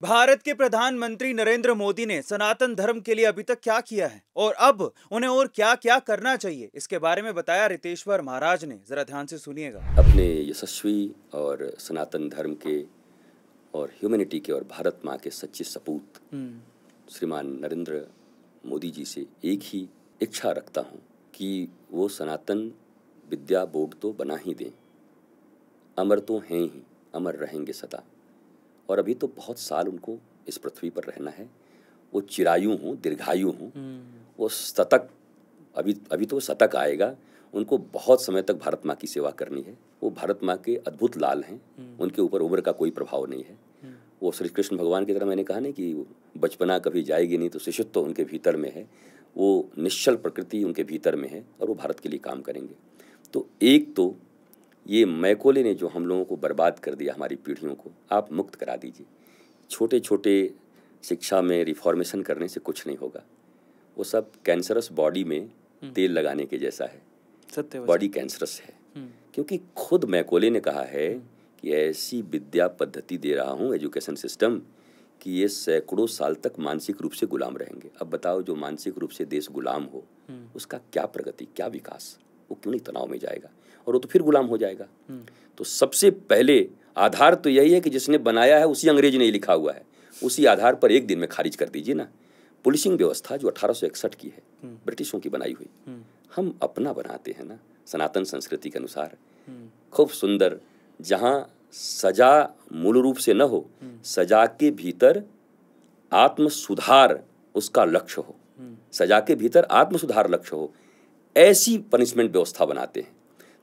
भारत के प्रधानमंत्री नरेंद्र मोदी ने सनातन धर्म के लिए अभी तक क्या किया है और अब उन्हें और क्या क्या करना चाहिए, इसके बारे में बताया रितेश्वर महाराज ने। जरा ध्यान से सुनिएगा। अपने यशस्वी और सनातन धर्म के और ह्यूमैनिटी के और भारत माँ के सच्चे सपूत श्रीमान नरेंद्र मोदी जी से एक ही इच्छा रखता हूँ कि वो सनातन विद्या बोर्ड तो बना ही दें। अमर तो हैं ही, अमर रहेंगे सदा। और अभी तो बहुत साल उनको इस पृथ्वी पर रहना है। वो चिरायु हों, दीर्घायु हों, वो शतक, अभी तो शतक आएगा। उनको बहुत समय तक भारत माँ की सेवा करनी है। वो भारत माँ के अद्भुत लाल हैं, उनके ऊपर उम्र का कोई प्रभाव नहीं है। वो श्री कृष्ण भगवान की तरह, मैंने कहा नहीं कि बचपना कभी जाएगी नहीं, तो शिशुत्व तो उनके भीतर में है। वो निश्चल प्रकृति उनके भीतर में है और वो भारत के लिए काम करेंगे। तो एक तो ये मैकोले ने जो हम लोगों को बर्बाद कर दिया, हमारी पीढ़ियों को, आप मुक्त करा दीजिए। छोटे छोटे शिक्षा में रिफॉर्मेशन करने से कुछ नहीं होगा। वो सब कैंसरस बॉडी में तेल लगाने के जैसा है। सत्य, बॉडी कैंसरस है। क्योंकि खुद मैकोले ने कहा है कि ऐसी विद्या पद्धति दे रहा हूँ, एजुकेशन सिस्टम, कि ये सैकड़ों साल तक मानसिक रूप से गुलाम रहेंगे। अब बताओ, जो मानसिक रूप से देश गुलाम हो, उसका क्या प्रगति, क्या विकास? वो क्यों नहीं तनाव में जाएगा? और वो तो फिर गुलाम हो जाएगा। तो सबसे पहले आधार तो यही है कि जिसने बनाया है उसी अंग्रेज ने लिखा हुआ है, उसी आधार पर एक दिन में खारिज कर दीजिए ना। पुलिसिंग व्यवस्था जो 1861 की है, ब्रिटिशों की बनाई हुई, हम अपना बनाते हैं ना, सनातन संस्कृति के अनुसार। खूब सुंदर, जहाँ सजा मूल रूप से न हो, सजा के भीतर आत्म सुधार उसका लक्ष्य हो, सजा के भीतर आत्म सुधार लक्ष्य हो, ऐसी पनिशमेंट व्यवस्था बनाते हैं।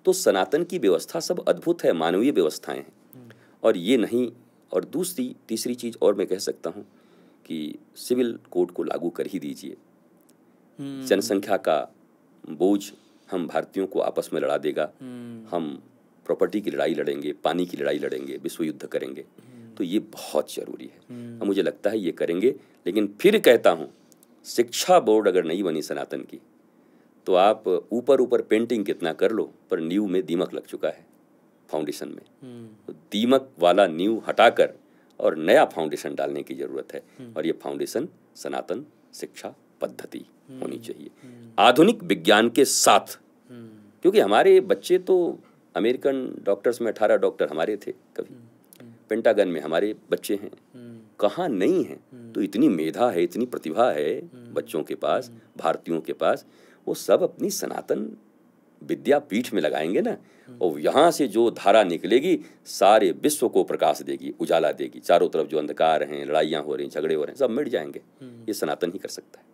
तो सनातन की व्यवस्था सब अद्भुत है, मानवीय व्यवस्थाएं हैं। और ये नहीं, और दूसरी तीसरी चीज और मैं कह सकता हूँ कि सिविल कोड को लागू कर ही दीजिए। जनसंख्या का बोझ हम भारतीयों को आपस में लड़ा देगा। हम प्रॉपर्टी की लड़ाई लड़ेंगे, पानी की लड़ाई लड़ेंगे, विश्व युद्ध करेंगे। तो ये बहुत जरूरी है और मुझे लगता है ये करेंगे। लेकिन फिर कहता हूँ, शिक्षा बोर्ड अगर नहीं बनी सनातन की, तो आप ऊपर ऊपर पेंटिंग कितना कर लो, पर नींव में दीमक लग चुका है, फाउंडेशन में। तो दीमक वाला नींव हटाकर और नया फाउंडेशन डालने की जरूरत है। और ये फाउंडेशन सनातन शिक्षा पद्धति होनी चाहिए, आधुनिक विज्ञान के साथ। क्योंकि हमारे बच्चे तो अमेरिकन डॉक्टर्स में 18 डॉक्टर हमारे थे, कभी पेंटागन में हमारे बच्चे हैं, कहाँ नहीं हैं। तो इतनी मेधा है, इतनी प्रतिभा है बच्चों के पास, भारतीयों के पास। वो सब अपनी सनातन विद्यापीठ में लगाएंगे ना, और यहाँ से जो धारा निकलेगी सारे विश्व को प्रकाश देगी, उजाला देगी। चारों तरफ जो अंधकार हैं, लड़ाइयाँ हो रही, झगड़े हो रहे हैं, सब मिट जाएंगे। ये सनातन ही कर सकता है।